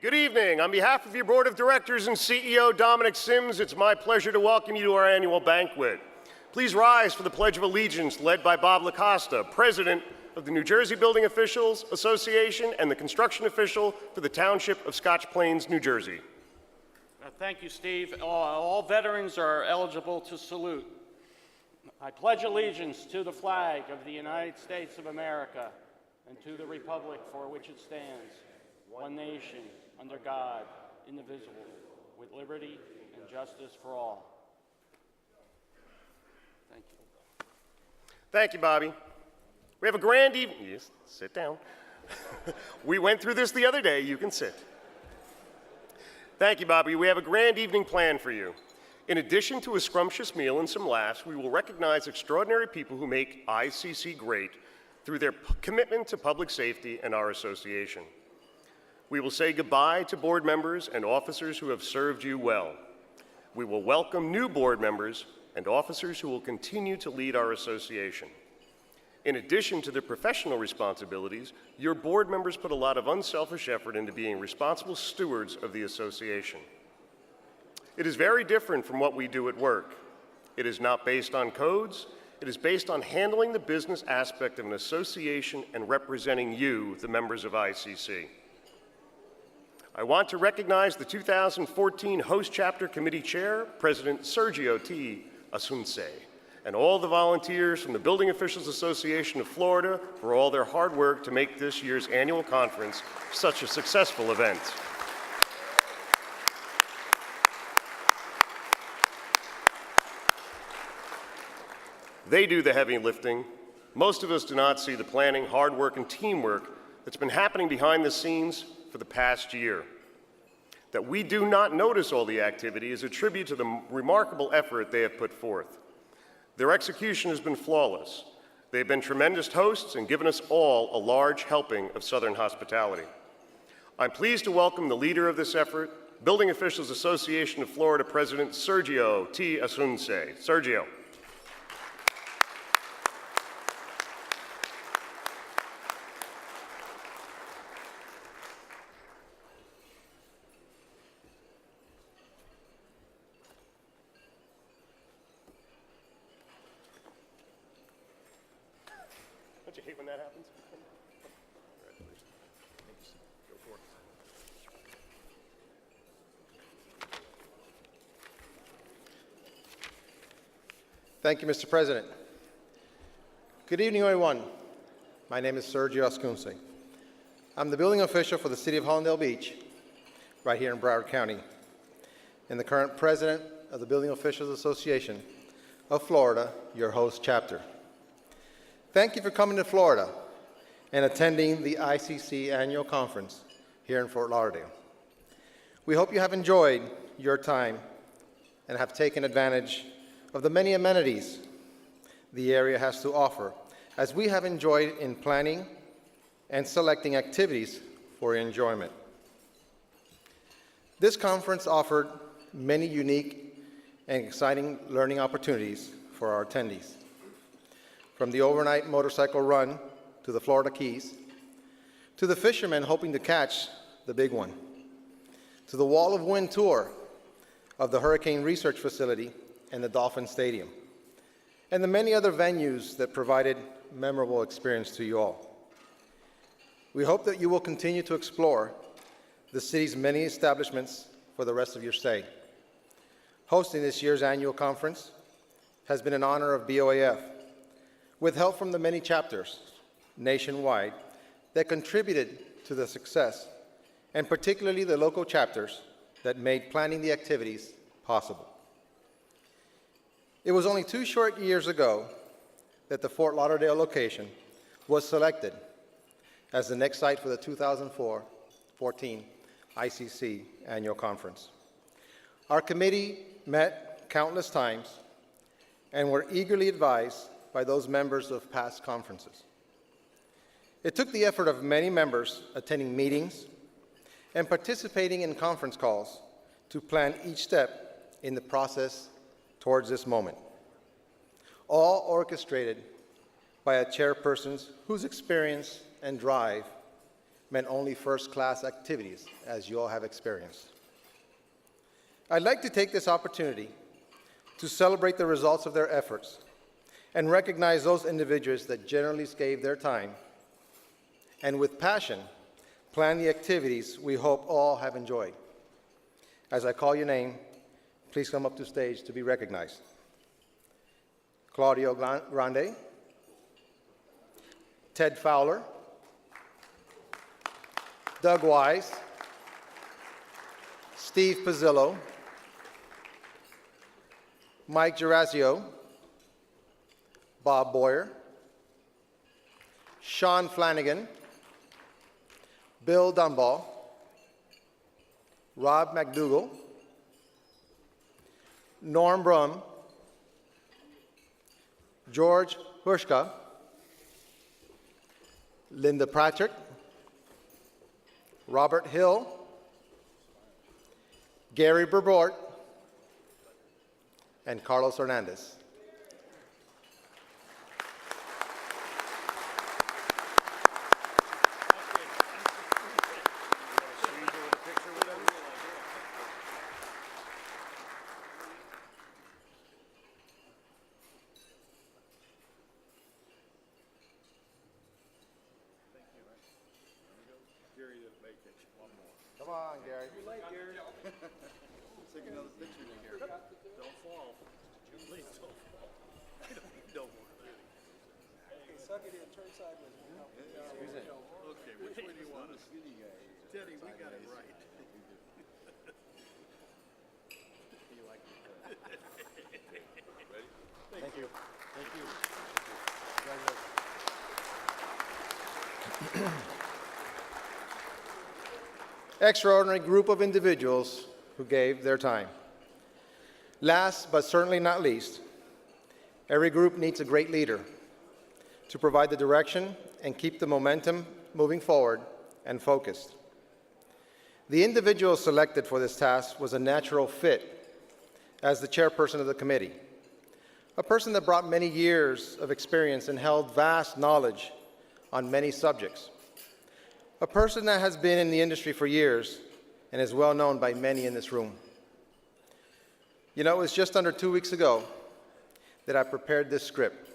Good evening. On behalf of your Board of Directors and CEO Dominic Sims, it's my pleasure to welcome you to our annual banquet. Please rise for the Pledge of Allegiance led by Bob LaCosta, President of the New Jersey Building Officials Association and the construction official for the Township of Scotch Plains, New Jersey. Thank you, Steve. All veterans are eligible to salute. I pledge allegiance to the flag of the United States of America and to the republic for which it stands, one nation, under God, indivisible, with liberty and justice for all. Thank you. Thank you, Bobby. We have a grand evening. Yes, sit down. We went through this the other day. You can sit. Thank you, Bobby. We have a grand evening planned for you. In addition to a scrumptious meal and some laughs, we will recognize extraordinary people who make ICC great through their commitment to public safety and our association. We will say goodbye to board members and officers who have served you well. We will welcome new board members and officers who will continue to lead our association. In addition to their professional responsibilities, your board members put a lot of unselfish effort into being responsible stewards of the association. It is very different from what we do at work. It is not based on codes. It is based on handling the business aspect of an association and representing you, the members of ICC. I want to recognize the 2014 Host Chapter Committee Chair, President Sergio T. Asunce, and all the volunteers from the Building Officials Association of Florida for all their hard work to make this year's annual conference such a successful event. They do the heavy lifting. Most of us do not see the planning, hard work, and teamwork that's been happening behind the scenes for the past year. That we do not notice all the activity is a tribute to the remarkable effort they have put forth. Their execution has been flawless. They have been tremendous hosts and given us all a large helping of Southern hospitality. I'm pleased to welcome the leader of this effort, Building Officials Association of Florida President Sergio T. Asunce. Sergio. Don't you hate when that happens? Congratulations. Go for it. Thank you, Mr. President. Good evening, everyone. My name is Sergio Ascunce. I'm the building official for the City of Hallandale Beach, right here in Broward County, and the current president of the Building Officials Association of Florida, your host chapter. Thank you for coming to Florida and attending the ICC annual conference here in Fort Lauderdale. We hope you have enjoyed your time and have taken advantage of the many amenities the area has to offer, as we have enjoyed in planning and selecting activities for your enjoyment. This conference offered many unique and exciting learning opportunities for our attendees. From the overnight motorcycle run to the Florida Keys, to the fishermen hoping to catch the big one, to the Wall of Wind tour of the Hurricane Research Facility and the Dolphin Stadium, and the many other venues that provided memorable experience to you all. We hope that you will continue to explore the city's many establishments for the rest of your stay. Hosting this year's annual conference has been an honor of BOAF, with help from the many chapters nationwide that contributed to the success, and particularly the local chapters that made planning the activities possible. It was only 2 short years ago that the Fort Lauderdale location was selected as the next site for the 2014 ICC annual conference. Our committee met countless times and were eagerly advised by those members of past conferences. It took the effort of many members attending meetings and participating in conference calls to plan each step in the process towards this moment, all orchestrated by a chairperson whose experience and drive meant only first-class activities, as you all have experienced. I'd like to take this opportunity to celebrate the results of their efforts and recognize those individuals that generally gave their time and with passion plan the activities we hope all have enjoyed. As I call your name, please come up to stage to be recognized. Claudio Grande, Ted Fowler, Doug Wise, Steve Pizzillo, Mike Gerasio, Bob Boyer, Sean Flanagan, Bill Dunball, Rob McDougall, Norm Brum, George Hushka, Linda Patrick, Robert Hill, Gary Burbort, and Carlos Hernandez. Come on, Gary. You're late, Gary. Take another picture here. Don't fall. Please don't fall. Don't fall. Okay, suck it in, turn sideways. Okay, which way do you want us? Teddy, we got it right. You like it? Ready? Thank you. Thank you. Extraordinary group of individuals who gave their time. Last but certainly not least, every group needs a great leader to provide the direction and keep the momentum moving forward and focused. The individual selected for this task was a natural fit as the chairperson of the committee, a person that brought many years of experience and held vast knowledge on many subjects, a person that has been in the industry for years and is well known by many in this room. You know, it was just under 2 weeks ago that I prepared this script,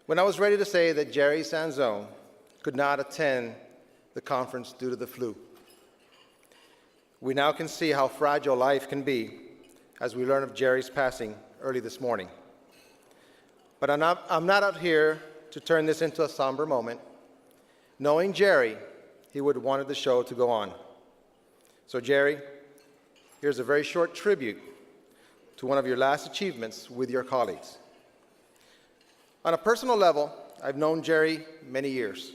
when I was ready to say that Jerry Sanzone could not attend the conference due to the flu. We now can see how fragile life can be as we learn of Jerry's passing early this morning. But I'm not out here to turn this into a somber moment. Knowing Jerry, he would have wanted the show to go on. So Jerry, here's a very short tribute to one of your last achievements with your colleagues. On a personal level, I've known Jerry many years.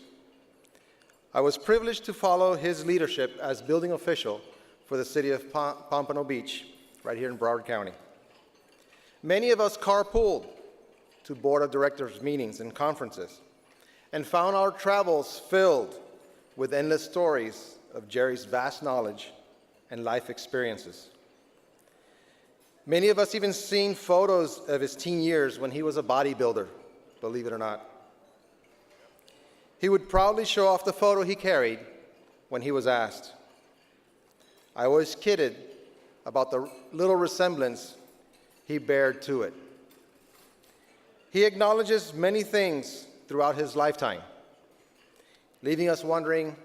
I was privileged to follow his leadership as building official for the city of Pompano Beach, right here in Broward County. Many of us carpooled to board of directors meetings and conferences and found our travels filled with endless stories of Jerry's vast knowledge and life experiences. Many of us even seen photos of his teen years when he was a bodybuilder, believe it or not. He would proudly show off the photo he carried when he was asked. I always kidded about the little resemblance he bared to it. He acknowledges many things throughout his lifetime, leaving us wondering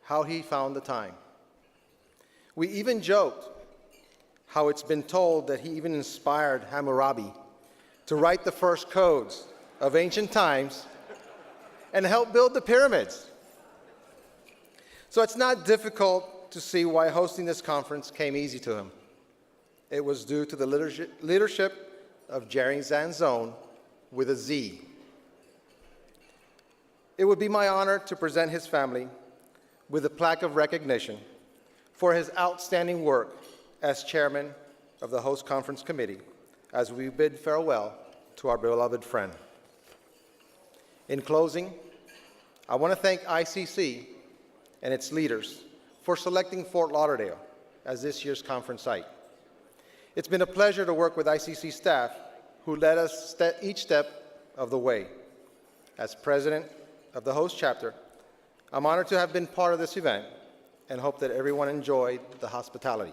how he found the time. We even joked how it's been told that he even inspired Hammurabi to write the first codes of ancient times and help build the pyramids. So it's not difficult to see why hosting this conference came easy to him. It was due to the leadership of Jerry Sanzone with a Z. It would be my honor to present his family with a plaque of recognition for his outstanding work as chairman of the host conference committee as we bid farewell to our beloved friend. In closing, I want to thank ICC and its leaders for selecting Fort Lauderdale as this year's conference site. It's been a pleasure to work with ICC staff who led us each step of the way. As president of the host chapter, I'm honored to have been part of this event and hope that everyone enjoyed the hospitality.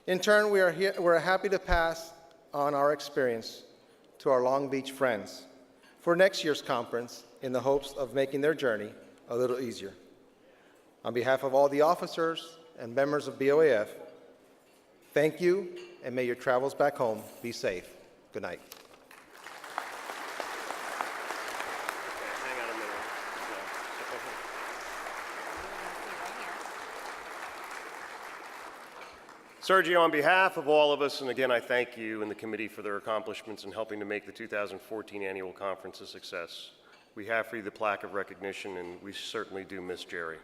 In turn, we're happy to pass on our experience to our Long Beach friends for next year's conference in the hopes of making their journey a little easier. On behalf of all the officers and members of BOAF, thank you, and may your travels back home be safe. Good night. Hang on a minute. Sergio, on behalf of all of us, and again, I thank you and the committee for their accomplishments in helping to make the 2014 annual conference a success. We have for you the plaque of recognition, and we certainly do miss Jerry.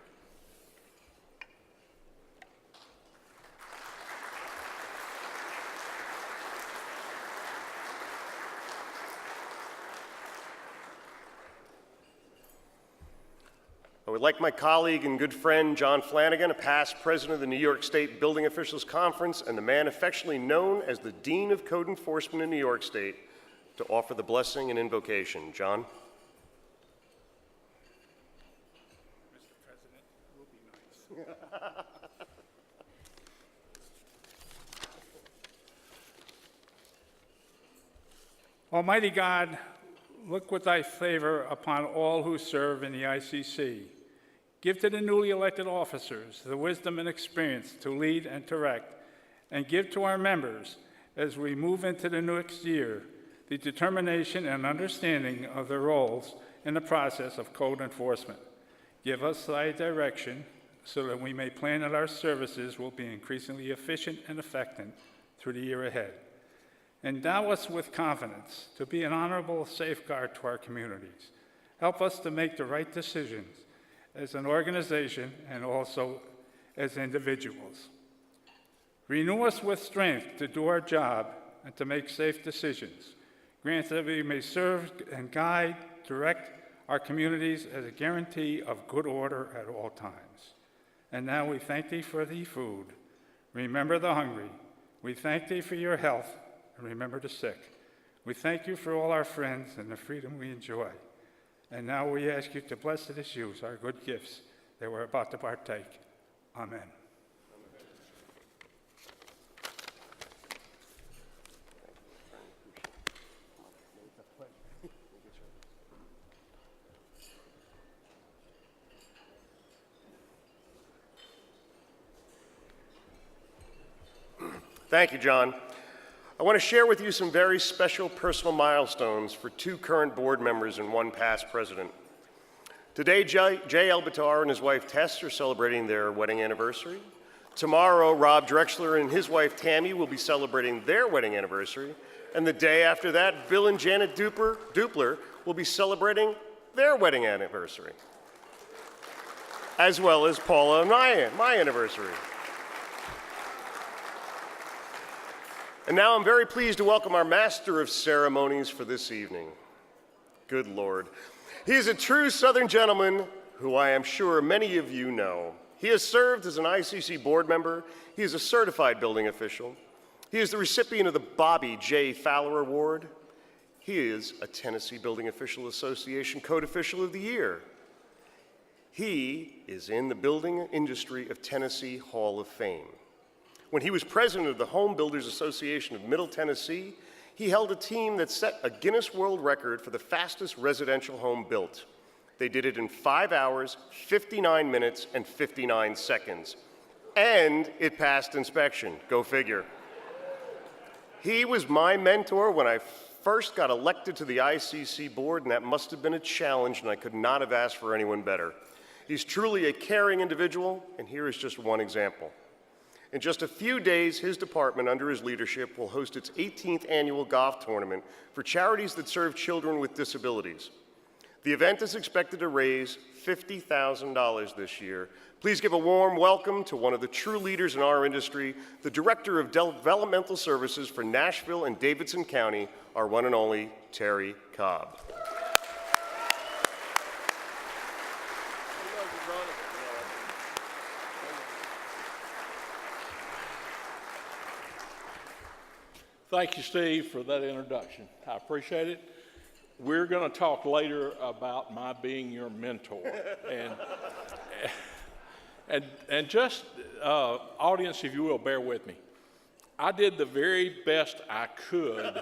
I would like my colleague and good friend John Flanagan, a past president of the New York State Building Officials Conference and the man affectionately known as the Dean of Code Enforcement in New York State, to offer the blessing and invocation. John? Mr. President, will be nice. Almighty God, look with thy favor upon all who serve in the ICC. Give to the newly elected officers the wisdom and experience to lead and direct, and give to our members, as we move into the next year, the determination and understanding of their roles in the process of code enforcement. Give us thy direction so that we may plan that our services will be increasingly efficient and effective through the year ahead. Endow us with confidence to be an honorable safeguard to our communities. Help us to make the right decisions as an organization and also as individuals. Renew us with strength to do our job and to make safe decisions. Grant that we may serve and guide, direct our communities as a guarantee of good order at all times. And now we thank thee for the food. Remember the hungry. We thank thee for your health, and remember the sick. We thank you for all our friends and the freedom we enjoy. And now we ask you to bless and use our good gifts that we're about to partake. Amen. Thank you, John. I want to share with you some very special personal milestones for two current board members and one past president. Today, Jay Elbitar and his wife Tess are celebrating their wedding anniversary. Tomorrow, Rob Drexler and his wife Tammy will be celebrating their wedding anniversary. And the day after that, Bill and Janet Dupler will be celebrating their wedding anniversary, as well as Paula and my anniversary. And now I'm very pleased to welcome our master of ceremonies for this evening. Good Lord. He is a true Southern gentleman who I am sure many of you know. He has served as an ICC board member. He is a certified building official. He is the recipient of the Bobby J. Fowler Award. He is a Tennessee Building Official Association Code Official of the Year. He is in the Building Industry of Tennessee Hall of Fame. When he was president of the Home Builders Association of Middle Tennessee, he held a team that set a Guinness World Record for the fastest residential home built. They did it in 5 hours, 59 minutes, and 59 seconds. And it passed inspection. Go figure. He was my mentor when I first got elected to the ICC board, and that must have been a challenge, and I could not have asked for anyone better. He's truly a caring individual, and here is just one example. In just a few days, his department, under his leadership, will host its 18th annual golf tournament for charities that serve children with disabilities. The event is expected to raise $50,000 this year. Please give a warm welcome to one of the true leaders in our industry, the Director of Developmental Services for Nashville and Davidson County, our one and only Terry Cobb. Thank you, Steve, for that introduction. I appreciate it. we're going to talk later about my being your mentor. And just, audience, if you will, bear with me. I did the very best I could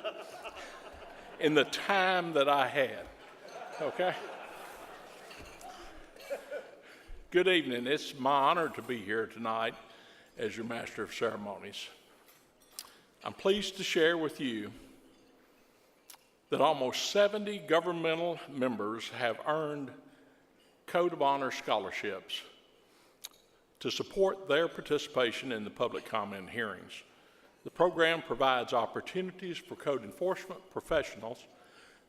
in the time that I had, okay? Good evening. It's my honor to be here tonight as your Master of Ceremonies. I'm pleased to share with you that almost 70 governmental members have earned Code of Honor scholarships to support their participation in the public comment hearings. The program provides opportunities for code enforcement professionals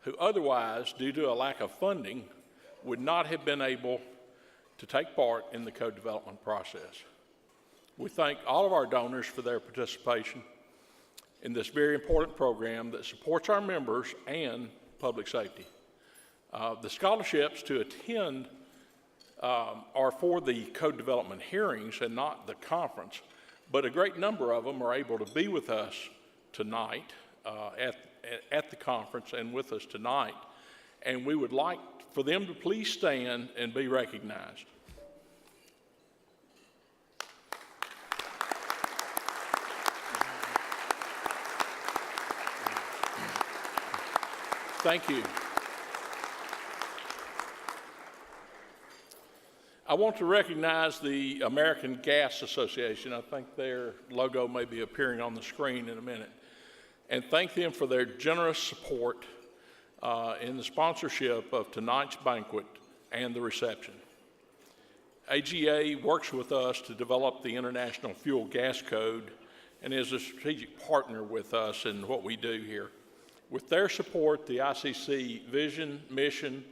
who otherwise, due to a lack of funding, would not have been able to take part in the code development process. We thank all of our donors for their participation in this very important program that supports our members and public safety. The scholarships to attend are for the code development hearings and not the conference, but a great number of them are able to be with us tonight at the conference and with us tonight, and we would like for them to please stand and be recognized. Thank you. I want to recognize the American Gas Association. I think their logo may be appearing on the screen in a minute. And thank them for their generous support in the sponsorship of tonight's banquet and the reception. AGA works with us to develop the International Fuel Gas Code and is a strategic partner with us in what we do here. With their support, the ICC vision, mission,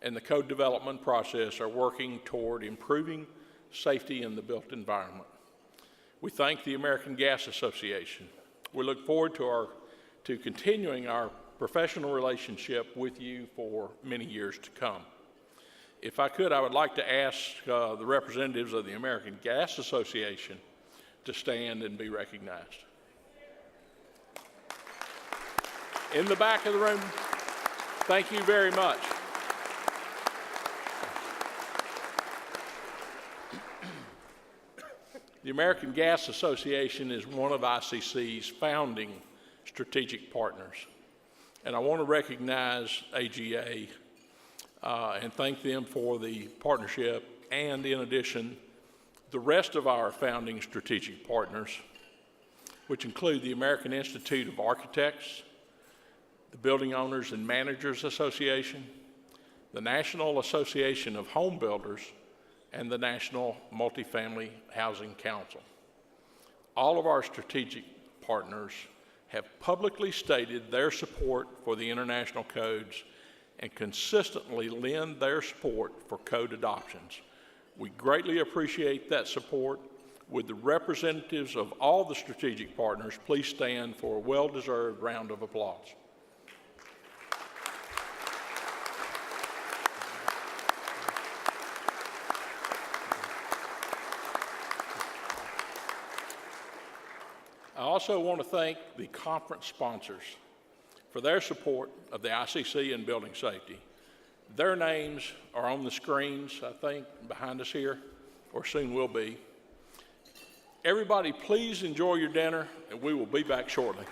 and the code development process are working toward improving safety in the built environment. We thank the American Gas Association. We look forward to continuing our professional relationship with you for many years to come. If I could, I would like to ask the representatives of the American Gas Association to stand and be recognized. In the back of the room, thank you very much. The American Gas Association is one of ICC's founding strategic partners. And I want to recognize AGA and thank them for the partnership, and in addition, the rest of our founding strategic partners, which include the American Institute of Architects, the Building Owners and Managers Association, the National Association of Home Builders, and the National Multifamily Housing Council. All of our strategic partners have publicly stated their support for the international codes and consistently lend their support for code adoptions. We greatly appreciate that support. Would the representatives of all the strategic partners please stand for a well-deserved round of applause? I also want to thank the conference sponsors for their support of the ICC and building safety. Their names are on the screens, I think, behind us here, or soon will be. Everybody, please enjoy your dinner, and we will be back shortly.